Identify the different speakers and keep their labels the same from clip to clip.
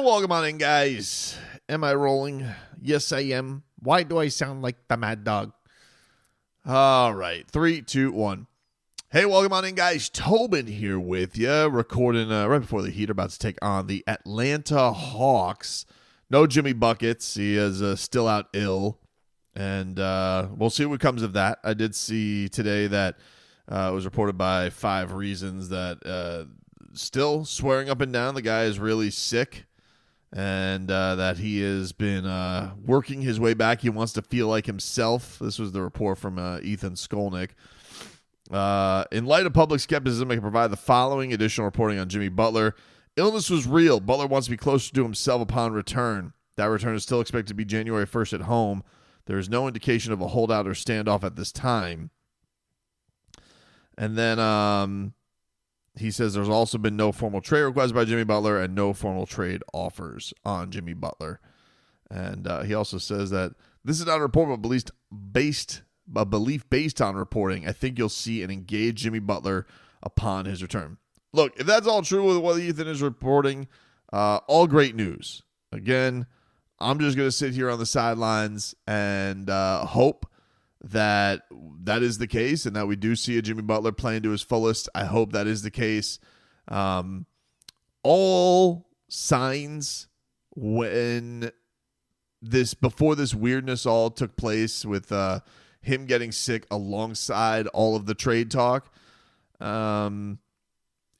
Speaker 1: Welcome on in, guys. Am I rolling? Yes, I am. Why do I sound like the mad dog? All right, 3, 2, 1. Hey, welcome on in, guys. Tobin here with you, recording right before the Heat are about to take on the Atlanta Hawks. No Jimmy Buckets. He is still out ill, and we'll see what comes of that. I did see today that it was reported by 5 Reasons that still swearing up and down the guy is really sick, and that he has been working his way back. He wants to feel like himself. This was the report from Ethan Skolnick. In light of public skepticism, I can provide the following additional reporting on Jimmy Butler. Illness was real. Butler wants to be closer to himself upon return. That return is still expected to be January 1st at home. There is no indication of a holdout or standoff at this time. And then he says there's also been no formal trade requests by Jimmy Butler and no formal trade offers on Jimmy Butler. And he also says that this is not a report, but a belief based on reporting. I think you'll see an engaged Jimmy Butler upon his return. Look, if that's all true with what Ethan is reporting, all great news. Again, I'm just going to sit here on the sidelines and hope that is the case and that we do see a Jimmy Butler playing to his fullest. I hope that is the case. All signs before this weirdness all took place with him getting sick alongside all of the trade talk,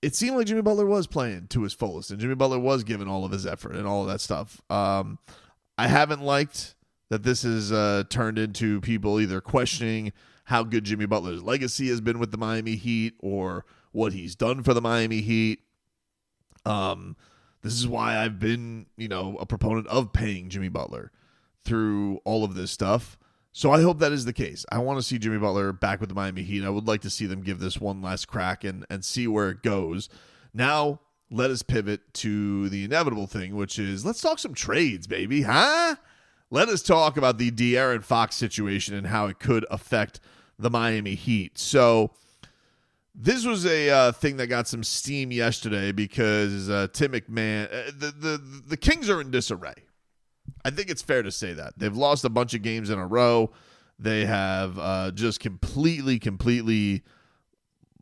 Speaker 1: it seemed like Jimmy Butler was playing to his fullest and Jimmy Butler was giving all of his effort and all of that stuff. I haven't liked that this has turned into people either questioning how good Jimmy Butler's legacy has been with the Miami Heat or what he's done for the Miami Heat. This is why I've been, a proponent of paying Jimmy Butler through all of this stuff. So I hope that is the case. I want to see Jimmy Butler back with the Miami Heat. I would like to see them give this one last crack and see where it goes. Now, let us pivot to the inevitable thing, which is let's talk some trades, baby, huh? Let us talk about the De'Aaron Fox situation and how it could affect the Miami Heat. So this was a thing that got some steam yesterday because Tim McMahon, the Kings are in disarray. I think it's fair to say that. They've lost a bunch of games in a row. They have just completely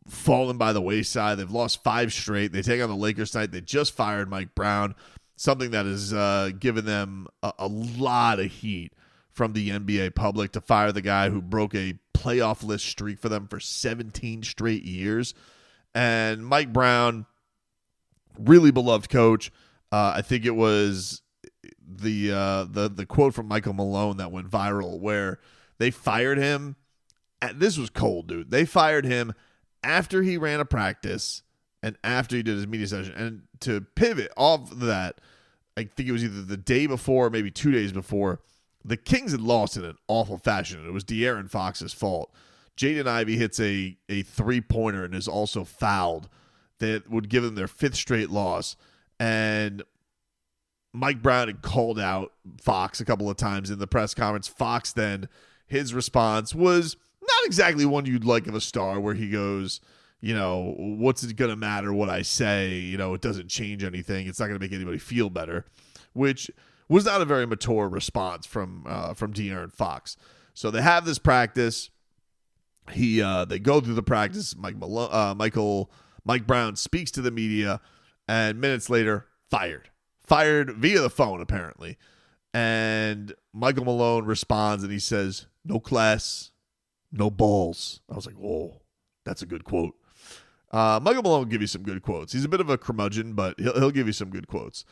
Speaker 1: fallen by the wayside. They've lost 5 straight. They take on the Lakers tonight. They just fired Mike Brown, something that has given them a lot of heat from the NBA public to fire the guy who broke a playoff list streak for them for 17 straight years. And Mike Brown, really beloved coach. I think it was the quote from Michael Malone that went viral where they fired him. This was cold, dude. They fired him after he ran a practice and after he did his media session. And to pivot off of that, I think it was either the day before or maybe 2 days before, the Kings had lost in an awful fashion. It was De'Aaron Fox's fault. Jaden Ivey hits a three-pointer and is also fouled that would give them their 5th straight loss. And Mike Brown had called out Fox a couple of times in the press conference. Fox then, his response was not exactly one you'd like of a star where he goes, what's it going to matter what I say? It doesn't change anything. It's not going to make anybody feel better, which was not a very mature response from De'Aaron Fox. So they have this practice. They go through the practice. Mike Brown speaks to the media, and minutes later, fired via the phone, apparently. And Michael Malone responds, and he says, "No class, no balls." I was like, whoa, that's a good quote. Michael Malone will give you some good quotes. He's a bit of a curmudgeon, but he'll give you some good quotes.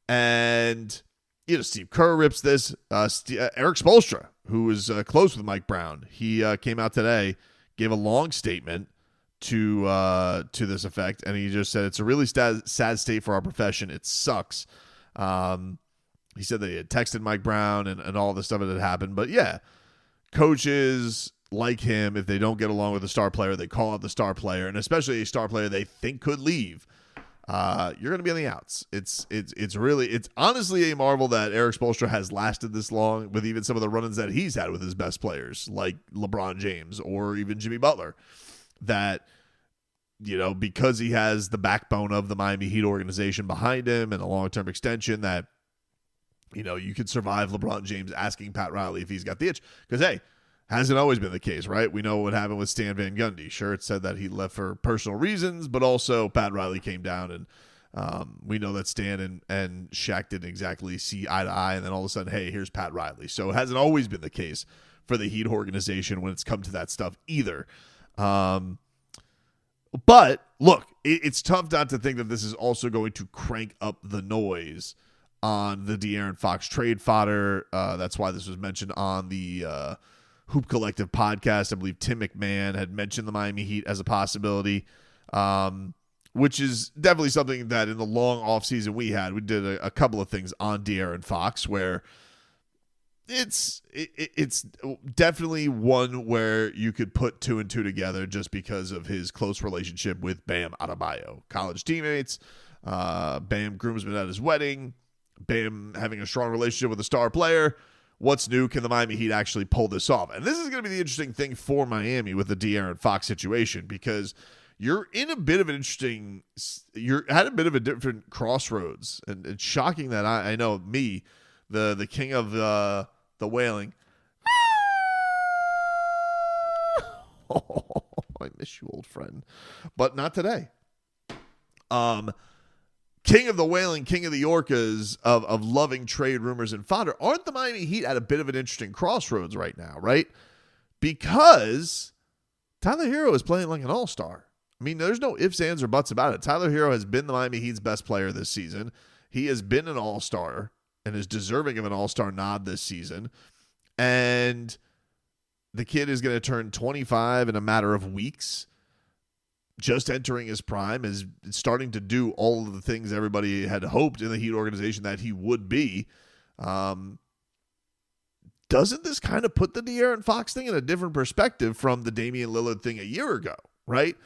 Speaker 1: And, Steve Kerr rips this. Eric Spoelstra, who is close with Mike Brown, he came out today, gave a long statement to this effect, and he just said it's a really sad state for our profession. It sucks. He said that he had texted Mike Brown and all the stuff that had happened. But yeah, coaches like him, if they don't get along with a star player, they call out the star player, and especially a star player they think could leave. You're going to be on the outs. It's honestly a marvel that Eric Spoelstra has lasted this long with even some of the run-ins that he's had with his best players, like LeBron James or even Jimmy Butler. That because he has the backbone of the Miami Heat organization behind him and a long-term extension that, you could survive LeBron James asking Pat Riley if he's got the itch. Because, hey, hasn't always been the case, right? We know what happened with Stan Van Gundy. Sure, it said that he left for personal reasons, but also Pat Riley came down, and we know that Stan and Shaq didn't exactly see eye to eye, and then all of a sudden, hey, here's Pat Riley. So it hasn't always been the case for the Heat organization when it's come to that stuff either. But, look, it's tough not to think that this is also going to crank up the noise on the De'Aaron Fox trade fodder. That's why this was mentioned on the Hoop Collective podcast. I believe Tim McMahon had mentioned the Miami Heat as a possibility, which is definitely something that in the long offseason we did a couple of things on De'Aaron Fox where it's definitely one where you could put 2 and 2 together just because of his close relationship with Bam Adebayo. College teammates, Bam groomsman at his wedding, Bam having a strong relationship with a star player. What's new? Can the Miami Heat actually pull this off? And this is going to be the interesting thing for Miami with the De'Aaron Fox situation, because you're at a bit of a different crossroads. And it's shocking that I know me, the king of the wailing. Oh, I miss you, old friend. But not today. King of the wailing, king of the orcas of loving trade rumors and fodder. Aren't the Miami Heat at a bit of an interesting crossroads right now, right? Because Tyler Herro is playing like an all-star. I mean, there's no ifs, ands, or buts about it. Tyler Herro has been the Miami Heat's best player this season. He has been an all-star and is deserving of an all-star nod this season. And the kid is going to turn 25 in a matter of weeks. Just entering his prime, is starting to do all of the things everybody had hoped in the Heat organization that he would be. Doesn't this kind of put the De'Aaron Fox thing in a different perspective from the Damian Lillard thing a year ago, right?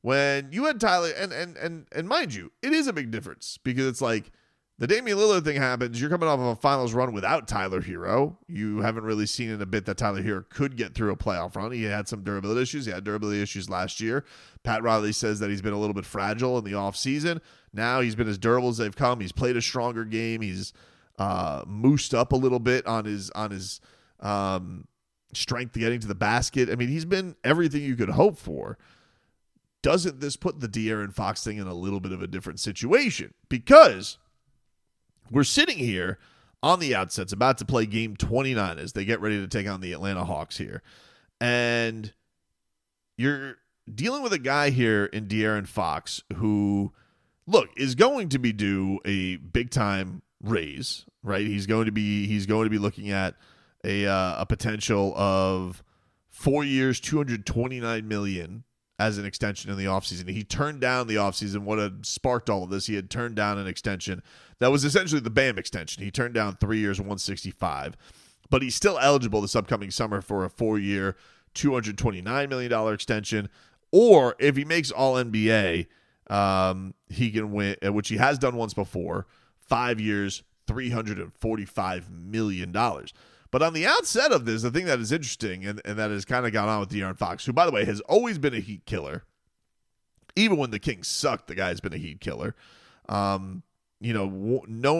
Speaker 1: When you had Tyler, and mind you, it is a big difference because it's like the Damian Lillard thing happens. You're coming off of a finals run without Tyler Herro. You haven't really seen in a bit that Tyler Herro could get through a playoff run. He had some durability issues. He had durability issues last year. Pat Riley says that he's been a little bit fragile in the offseason. Now he's been as durable as they've come. He's played a stronger game. He's moosed up a little bit on his strength getting to the basket. I mean, he's been everything you could hope for. Doesn't this put the De'Aaron Fox thing in a little bit of a different situation? Because we're sitting here on the outset. It's about to play game 29 as they get ready to take on the Atlanta Hawks here. And you're dealing with a guy here in De'Aaron Fox who, look, is going to be due a big-time raise, right? He's going to be looking at a potential of 4 years, $229 million as an extension in the offseason. He turned down the offseason. What had sparked all of this, he had turned down an extension that was essentially the Bam extension. He turned down 3 years, 165, but he's still eligible this upcoming summer for a 4-year, $229 million extension. Or if he makes all NBA, he can win, which he has done once before, 5 years, $345 million. But on the outset of this, the thing that is interesting and that has kind of gone on with De'Aaron Fox, who, by the way, has always been a Heat killer. Even when the Kings sucked, the guy's been a Heat killer. Known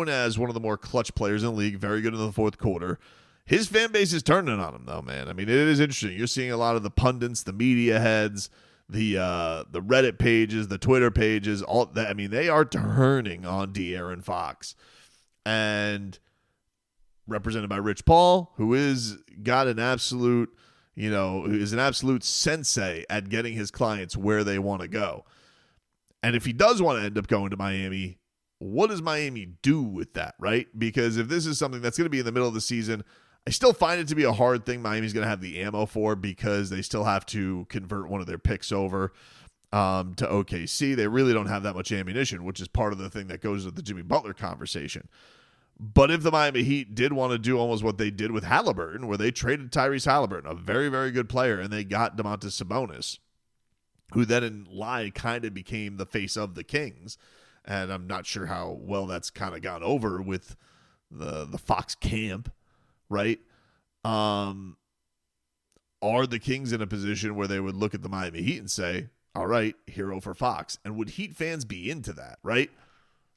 Speaker 1: as one of the more clutch players in the league, very good in the fourth quarter. His fan base is turning on him, though, man. I mean, it is interesting. You're seeing a lot of the pundits, the media heads, the Reddit pages, the Twitter pages, all that. I mean, they are turning on De'Aaron Fox. And represented by Rich Paul, who is an absolute sensei at getting his clients where they want to go. And if he does want to end up going to Miami, what does Miami do with that, right? Because if this is something that's going to be in the middle of the season, I still find it to be a hard thing Miami's going to have the ammo for, because they still have to convert one of their picks over to OKC. They really don't have that much ammunition, which is part of the thing that goes with the Jimmy Butler conversation. But if the Miami Heat did want to do almost what they did with Halliburton, where they traded Tyrese Halliburton, a very, very good player, and they got Domantas Sabonis, who then in lie kind of became the face of the Kings. And I'm not sure how well that's kind of gone over with the Fox camp, right? Are the Kings in a position where they would look at the Miami Heat and say, all right, Herro for Fox. And would Heat fans be into that, right?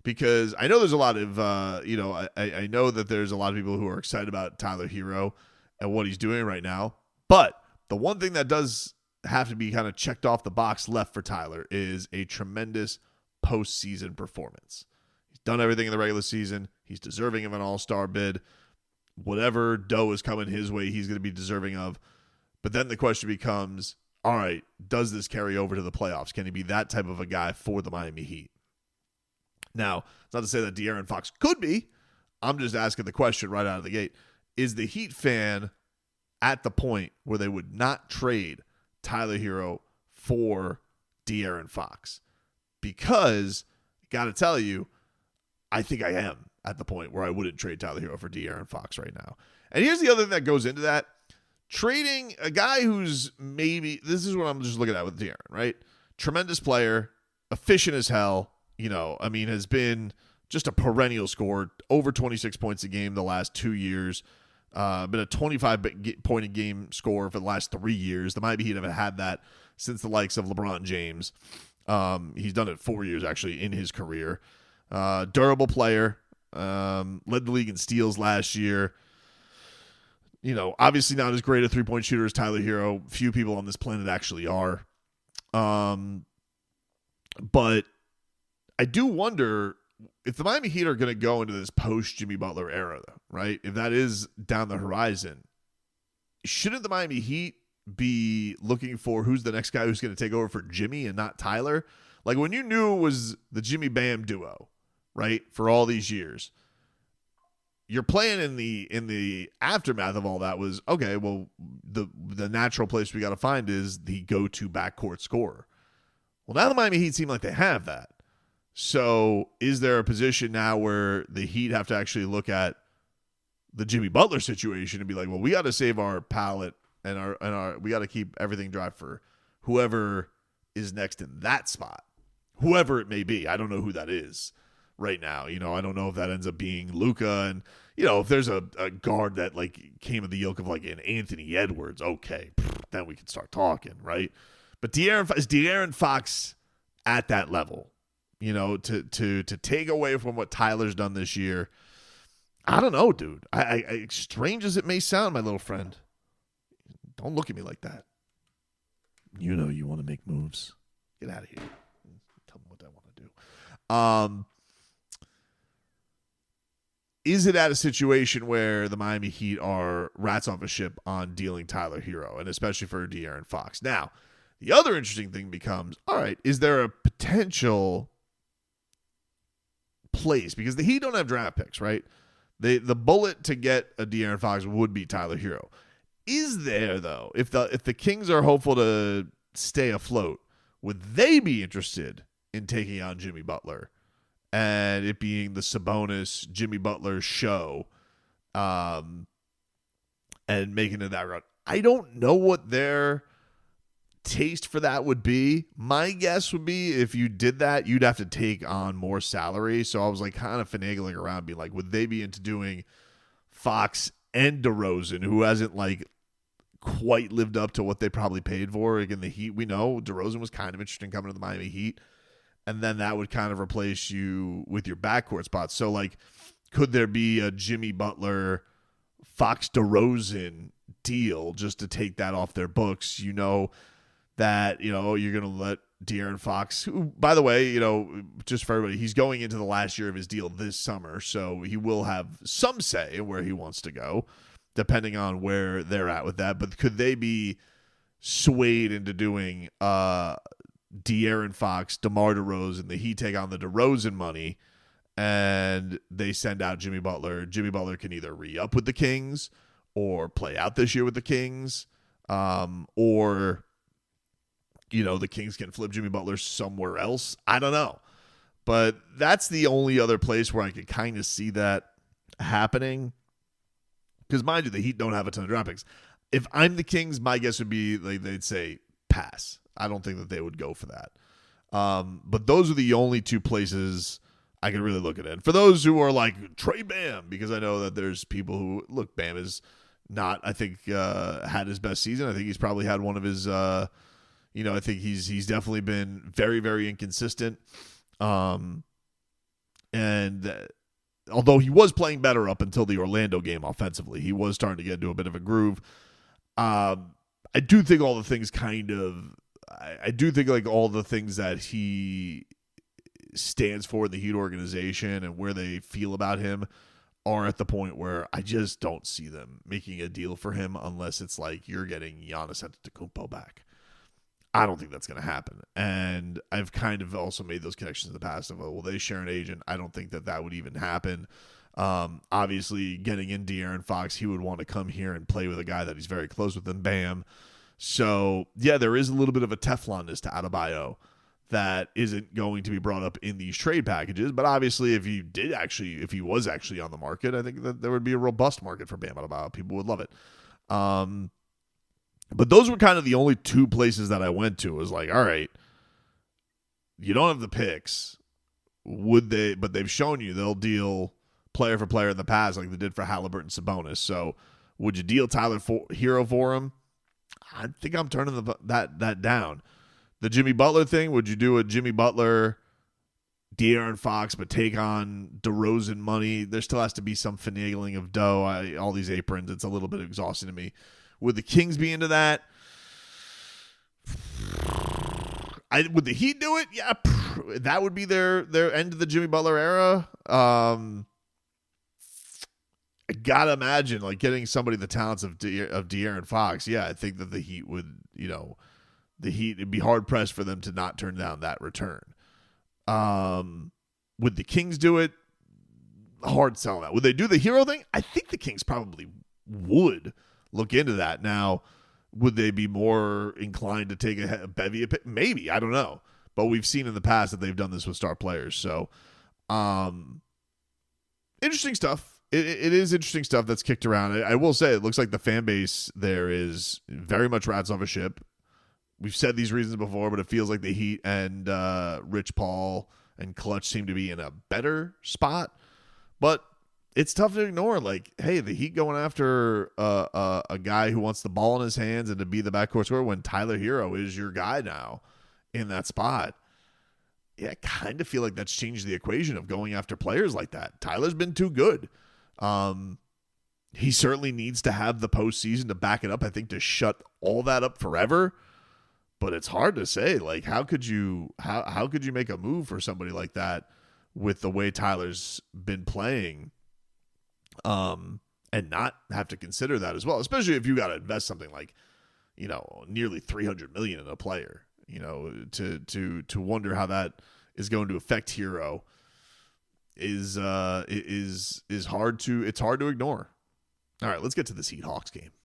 Speaker 1: Because I know there's a lot of, I know that there's a lot of people who are excited about Tyler Herro and what he's doing right now. But the one thing that does have to be kind of checked off the box left for Tyler is a tremendous postseason performance. He's done everything in the regular season. He's deserving of an all-star bid. Whatever dough is coming his way, he's going to be deserving of. But then the question becomes, all right, does this carry over to the playoffs? Can he be that type of a guy for the Miami Heat? Now, it's not to say that De'Aaron Fox could be. I'm just asking the question right out of the gate. Is the Heat fan at the point where they would not trade Tyler Herro for De'Aaron Fox? Because, got to tell you, I think I am at the point where I wouldn't trade Tyler Herro for De'Aaron Fox right now. And here's the other thing that goes into that. Trading a guy who's maybe, this is what I'm just looking at with De'Aaron, right? Tremendous player, efficient as hell, has been just a perennial scorer, over 26 points a game the last 2 years, been a 25-point a game scorer for the last 3 years. The Miami Heat haven't had that since the likes of LeBron James. He's done it 4 years, actually, in his career. Durable player, led the league in steals last year. Obviously not as great a three-point shooter as Tyler Herro. Few people on this planet actually are. But I do wonder if the Miami Heat are going to go into this post-Jimmy Butler era, though, right? If that is down the horizon, shouldn't the Miami Heat be looking for who's the next guy who's going to take over for Jimmy and not Tyler? Like when you knew it was the Jimmy Bam duo, right, for all these years, you're playing in the aftermath of all that was, okay, well, the natural place we got to find is the go-to backcourt scorer. Well, now the Miami Heat seem like they have that. So is there a position now where the Heat have to actually look at the Jimmy Butler situation and be like, well, we got to save our palate and our we got to keep everything dry for whoever is next in that spot, whoever it may be. I don't know who that is right now. I don't know if that ends up being Luka, and if there's a guard that like came of the ilk of like an Anthony Edwards, okay, then we can start talking, right? But is De'Aaron Fox at that level? To take away from what Tyler's done this year, I don't know, dude. I strange as it may sound, my little friend, don't look at me like that. You want to make moves. Get out of here. Tell me what I want to do. Is it at a situation where the Miami Heat are rats off a ship on dealing Tyler Herro, and especially for De'Aaron Fox? Now, the other interesting thing becomes, all right, is there a potential place, because the Heat don't have draft picks, right? The bullet to get a De'Aaron Fox would be Tyler Herro. Is there, though, if the Kings are hopeful to stay afloat, would they be interested in taking on Jimmy Butler and it being the Sabonis Jimmy Butler show, and making it that route? I don't know what their taste for that would be. My guess would be if you did that, you'd have to take on more salary. So I was like kind of finagling around, being like, would they be into doing Fox and DeRozan, who hasn't like quite lived up to what they probably paid for? Again, the Heat, we know DeRozan was kind of interesting coming to the Miami Heat, and then that would kind of replace you with your backcourt spots. So like, could there be a Jimmy Butler, Fox, DeRozan deal just to take that off their books? That, you're going to let De'Aaron Fox, who, by the way, just for everybody, he's going into the last year of his deal this summer, so he will have some say where he wants to go, depending on where they're at with that. But could they be swayed into doing De'Aaron Fox, DeMar DeRozan, the Heat take on the DeRozan money, and they send out Jimmy Butler? Jimmy Butler can either re-up with the Kings or play out this year with the Kings, or the Kings can flip Jimmy Butler somewhere else. I don't know. But that's the only other place where I could kind of see that happening. Because mind you, the Heat don't have a ton of draft picks. If I'm the Kings, my guess would be they'd say pass. I don't think that they would go for that. But those are the only two places I could really look at it. And for those who are like, trade Bam, because I know that there's people who, look, Bam is not, I think, had his best season. I think he's probably had one of his I think he's definitely been very, very inconsistent. And although he was playing better up until the Orlando game offensively, he was starting to get into a bit of a groove. I do think all the things I do think like all the things that he stands for in the Heat organization and where they feel about him are at the point where I just don't see them making a deal for him unless it's like you're getting Giannis Antetokounmpo back. I don't think that's going to happen. And I've kind of also made those connections in the past of, well, they share an agent. I don't think that would even happen. Obviously, getting in De'Aaron Fox, he would want to come here and play with a guy that he's very close with and Bam. So, yeah, there is a little bit of a Teflonness to Adebayo that isn't going to be brought up in these trade packages. But obviously, if he was actually on the market, I think that there would be a robust market for Bam Adebayo. People would love it. But those were kind of the only two places that I went to. It was like, all right, you don't have the picks. Would they? But they've shown you they'll deal player for player in the past like they did for Halliburton and Sabonis. So would you deal Tyler Herro for him? I think I'm turning that down. The Jimmy Butler thing, would you do a Jimmy Butler, De'Aaron Fox, but take on DeRozan money? There still has to be some finagling of dough. All these aprons, it's a little bit exhausting to me. Would the Kings be into that? Would the Heat do it? Yeah, that would be their end of the Jimmy Butler era. I gotta imagine like getting somebody the talents of De'Aaron Fox. Yeah, I think that the Heat would, it'd be hard pressed for them to not turn down that return. Would the Kings do it? Hard sell that. Would they do the Herro thing? I think the Kings probably would look into that. Now, would they be more inclined to take a bevy of pick? Maybe. I don't know. But we've seen in the past that they've done this with star players. So, interesting stuff. It is interesting stuff that's kicked around. I will say it looks like the fan base there is very much rats off a ship. We've said these reasons before, but it feels like the Heat and Rich Paul and Clutch seem to be in a better spot. But it's tough to ignore. Like, hey, the Heat going after a guy who wants the ball in his hands and to be the backcourt scorer when Tyler Herro is your guy now in that spot. Yeah, I kind of feel like that's changed the equation of going after players like that. Tyler's been too good. He certainly needs to have the postseason to back it up, I think, to shut all that up forever. But it's hard to say. Like, how could you make a move for somebody like that with the way Tyler's been playing? And not have to consider that as well, especially if you got to invest something like, nearly $300 million in a player, to wonder how that is going to affect Herro is hard to ignore. All right, let's get to this Heat Hawks game.